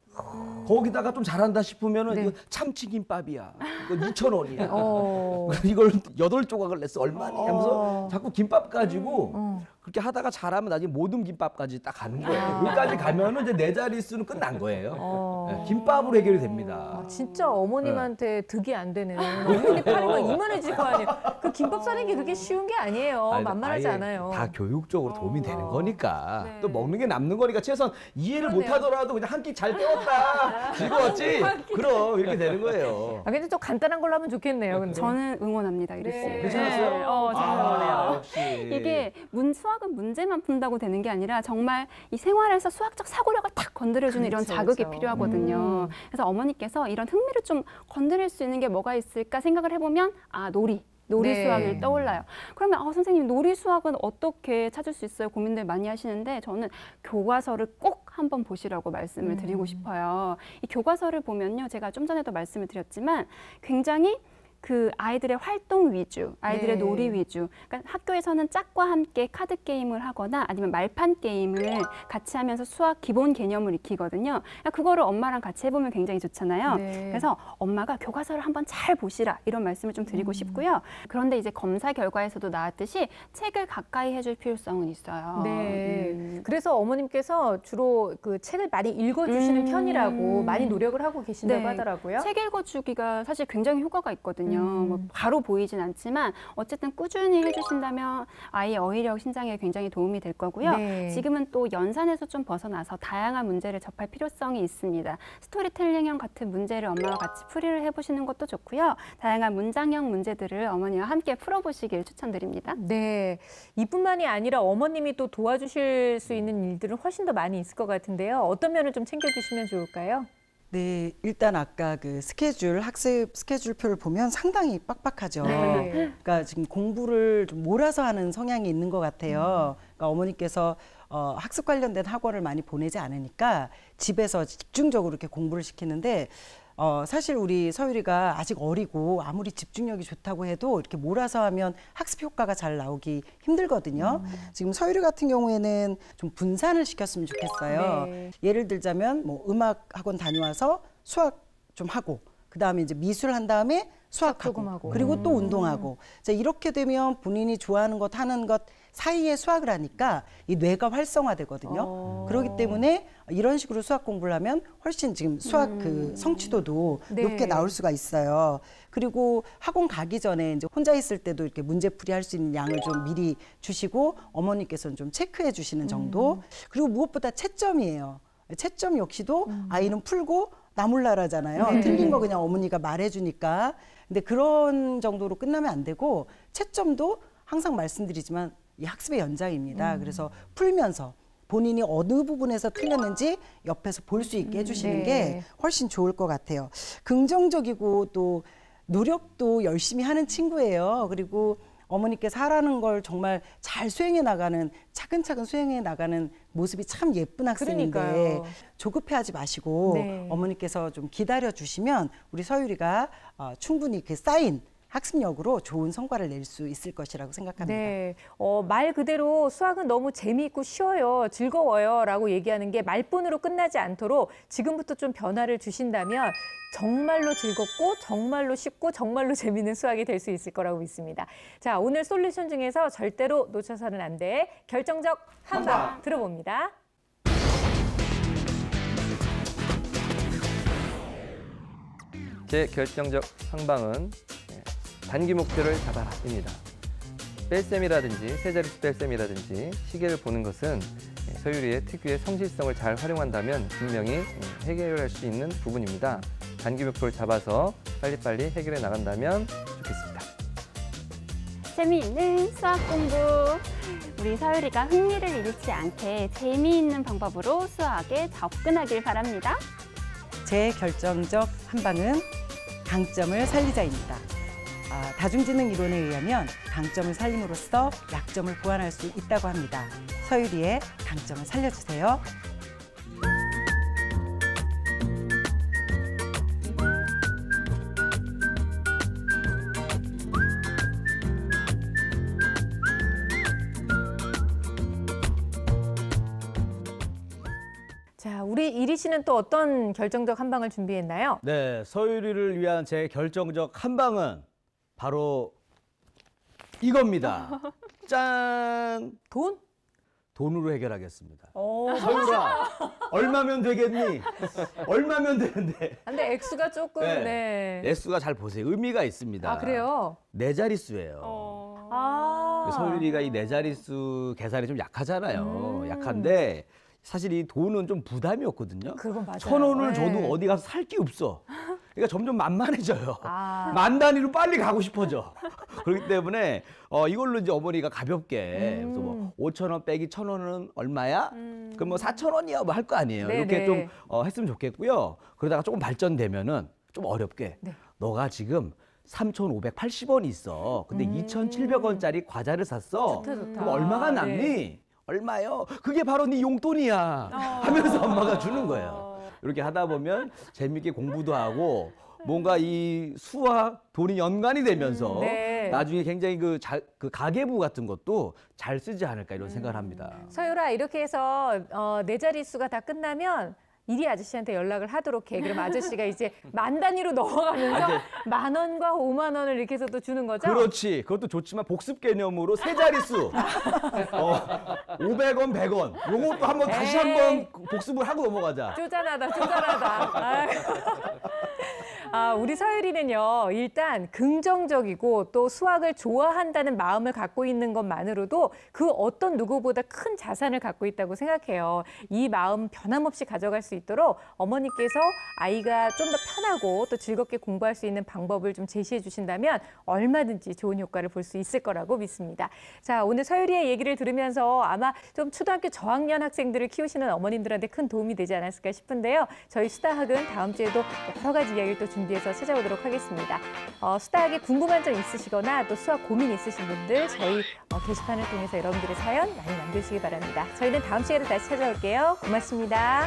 거기다가 좀 잘한다 싶으면은 네. 이거 참치김밥이야. 이거 2,000원이야. 어. 이걸 8조각을 냈어. 얼마니? 하면서 자꾸 김밥 가지고 그렇게 하다가 잘하면 나중에 모든 김밥까지 딱 가는 거예요. 여기까지 가면은 이제 4자릿수는 끝난 거예요. 네, 김밥으로 해결이 됩니다. 진짜 어머님한테 득이 안 되는 어머니 팔이 막 이만해질 거 아니에요. 그 김밥 싸는 게 그렇게 쉬운 게 아니에요. 아니, 만만하지 아예 않아요. 다 교육적으로 도움이 되는 거니까 네. 또 먹는 게 남는 거니까 최소한 이해를 그러네요. 못하더라도 그냥 한 끼 잘 때웠다 즐거웠지 그럼 이렇게 되는 거예요. 근데 좀 간단한 걸로 하면 좋겠네요. 근데. 저는 응원합니다, 이리 씨. 네. 괜찮았어요? 저는 응원해요. 역시 이게 수학은 문제만 푼다고 되는 게 아니라 정말 이 생활에서 수학적 사고력을 탁 건드려주는 이런 그렇죠, 자극이 그렇죠. 필요하거든요. 그래서 어머니께서 이런 흥미를 좀 건드릴 수 있는 게 뭐가 있을까 생각을 해보면 놀이 네. 수학이 떠올라요. 그러면 선생님 놀이 수학은 어떻게 찾을 수 있어요? 고민들 많이 하시는데 저는 교과서를 꼭 한번 보시라고 말씀을 드리고 싶어요. 이 교과서를 보면요. 제가 좀 전에도 말씀을 드렸지만 굉장히 그 아이들의 활동 위주, 아이들의 네. 놀이 위주. 그러니까 학교에서는 짝과 함께 카드 게임을 하거나 아니면 말판 게임을 같이 하면서 수학 기본 개념을 익히거든요. 그러니까 그거를 엄마랑 같이 해보면 굉장히 좋잖아요. 네. 그래서 엄마가 교과서를 한번 잘 보시라 이런 말씀을 좀 드리고 싶고요. 그런데 이제 검사 결과에서도 나왔듯이 책을 가까이 해줄 필요성은 있어요. 네. 그래서 어머님께서 주로 그 책을 많이 읽어주시는 편이라고 많이 노력을 하고 계신다고 네. 하더라고요. 책 읽어주기가 사실 굉장히 효과가 있거든요. 있거든요. 뭐 바로 보이진 않지만 어쨌든 꾸준히 해주신다면 아이의 어휘력 신장에 굉장히 도움이 될 거고요. 네. 지금은 또 연산에서 좀 벗어나서 다양한 문제를 접할 필요성이 있습니다. 스토리텔링형 같은 문제를 엄마와 같이 풀이를 해보시는 것도 좋고요. 다양한 문장형 문제들을 어머니와 함께 풀어보시길 추천드립니다. 네, 이뿐만이 아니라 어머님이 또 도와주실 수 있는 일들은 훨씬 더 많이 있을 것 같은데요. 어떤 면을 좀 챙겨주시면 좋을까요? 네, 일단 아까 그 스케줄, 학습 스케줄표를 보면 상당히 빡빡하죠. 네. 그러니까 지금 공부를 좀 몰아서 하는 성향이 있는 것 같아요. 그러니까 어머니께서 학습 관련된 학원을 많이 보내지 않으니까 집에서 집중적으로 이렇게 공부를 시키는데 사실 우리 서유리가 아직 어리고 아무리 집중력이 좋다고 해도 이렇게 몰아서 하면 학습 효과가 잘 나오기 힘들거든요. 지금 서유리 같은 경우에는 좀 분산을 시켰으면 좋겠어요. 네. 예를 들자면 뭐 음악 학원 다녀와서 수학 좀 하고 그다음에 이제 미술 한 다음에 수학하고 조금 하고. 그리고 또 운동하고 자, 이렇게 되면 본인이 좋아하는 것 하는 것 사이에 수학을 하니까 이 뇌가 활성화되거든요. 그렇기 때문에 이런 식으로 수학 공부를 하면 훨씬 지금 수학 그 성취도도 네. 높게 나올 수가 있어요. 그리고 학원 가기 전에 이제 혼자 있을 때도 이렇게 문제풀이 할 수 있는 양을 좀 미리 주시고 어머니께서는 좀 체크해 주시는 정도. 그리고 무엇보다 채점이에요. 채점 역시도 아이는 풀고 나몰라라잖아요. 네. 틀린 거 그냥 어머니가 말해주니까. 근데 그런 정도로 끝나면 안 되고 채점도 항상 말씀드리지만 이 학습의 연장입니다. 그래서 풀면서 본인이 어느 부분에서 틀렸는지 옆에서 볼 수 있게 해주시는 네. 게 훨씬 좋을 것 같아요. 긍정적이고 또 노력도 열심히 하는 친구예요. 그리고 어머니께서 하라는 걸 정말 잘 수행해 나가는 차근차근 수행해 나가는 모습이 참 예쁜 학생인데 그러니까요. 조급해하지 마시고 네. 어머니께서 좀 기다려 주시면 우리 서유리가 충분히 그 쌓인 학습력으로 좋은 성과를 낼 수 있을 것이라고 생각합니다. 네, 말 그대로 수학은 너무 재미있고 쉬워요, 즐거워요 라고 얘기하는 게 말뿐으로 끝나지 않도록 지금부터 좀 변화를 주신다면 정말로 즐겁고 정말로 쉽고 정말로 재미있는 수학이 될 수 있을 거라고 믿습니다. 자, 오늘 솔루션 중에서 절대로 놓쳐서는 안 돼 결정적 한방 들어봅니다. 제 결정적 상방은 단기 목표를 잡아라입니다. 뺄셈이라든지 세자릿수 뺄셈이라든지 시계를 보는 것은 서유리의 특유의 성실성을 잘 활용한다면 분명히 해결할 수 있는 부분입니다. 단기 목표를 잡아서 빨리빨리 해결해 나간다면 좋겠습니다. 재미있는 수학 공부. 우리 서유리가 흥미를 잃지 않게 재미있는 방법으로 수학에 접근하길 바랍니다. 제 결정적 한방은 강점을 살리자입니다. 다중지능 이론에 의하면 강점을 살림으로써 약점을 보완할 수 있다고 합니다. 서유리의 강점을 살려주세요. 자, 우리 이리 씨는 또 어떤 결정적 한방을 준비했나요? 네, 서유리를 위한 제 결정적 한방은 바로 이겁니다. 짠! 돈? 돈으로 해결하겠습니다. 오, 서유라, 얼마면 되겠니? 얼마면 되는데? 근데 액수가 조금, 네. 액수가 잘 보세요. 의미가 있습니다. 아, 그래요? 네 자릿수예요. 아. 서유리가 이 네 자릿수 계산이 좀 약하잖아요. 약한데 사실 이 돈은 좀 부담이었거든요. 그건 맞아요. 1,000원을 네. 줘도 어디 가서 살 게 없어. 그러니까 점점 만만해져요. 아. 만 단위로 빨리 가고 싶어져. 그렇기 때문에 이걸로 이제 어머니가 가볍게 그래서 뭐 5,000원 빼기 1,000원은 얼마야? 그럼 뭐 4,000원이야 뭐 할 거 아니에요. 네네. 이렇게 좀 했으면 좋겠고요. 그러다가 조금 발전되면은 좀 어렵게 네. 너가 지금 3,580원이 있어. 근데 2,700원짜리 과자를 샀어. 좋다, 좋다. 그럼 얼마가 남니? 네. 얼마요? 그게 바로 네 용돈이야. 하면서 엄마가 주는 거예요. 이렇게 하다 보면 재밌게 공부도 하고 뭔가 이 수와 돈이 연관이 되면서 네. 나중에 굉장히 그 가계부 같은 것도 잘 쓰지 않을까 이런 생각을 합니다. 서유라, 이렇게 해서 네 자릿수가 다 끝나면 이리 아저씨한테 연락을 하도록 해. 그럼 아저씨가 이제 만 단위로 넘어가면서 10,000원과 50,000원을 이렇게 해서 또 주는 거죠? 그렇지. 그것도 좋지만 복습 개념으로 세 자릿수. 500원, 100원. 요것도 한번 다시 한번 복습을 하고 넘어가자. 쪼잔하다, 쪼잔하다. 아유. 우리 서유리는요, 일단 긍정적이고 또 수학을 좋아한다는 마음을 갖고 있는 것만으로도 그 어떤 누구보다 큰 자산을 갖고 있다고 생각해요. 이 마음 변함없이 가져갈 수 있도록 어머니께서 아이가 좀 더 편하고 또 즐겁게 공부할 수 있는 방법을 좀 제시해 주신다면 얼마든지 좋은 효과를 볼 수 있을 거라고 믿습니다. 자, 오늘 서유리의 얘기를 들으면서 아마 좀 초등학교 저학년 학생들을 키우시는 어머님들한테 큰 도움이 되지 않았을까 싶은데요. 저희 수다학은 다음 주에도 여러 가지 이야기를 또 준비해서 찾아오도록 하겠습니다. 수다학에 궁금한 점 있으시거나 또 수학 고민 있으신 분들 저희 게시판을 통해서 여러분들의 사연 많이 남겨주시기 바랍니다. 저희는 다음 시간에 다시 찾아올게요. 고맙습니다.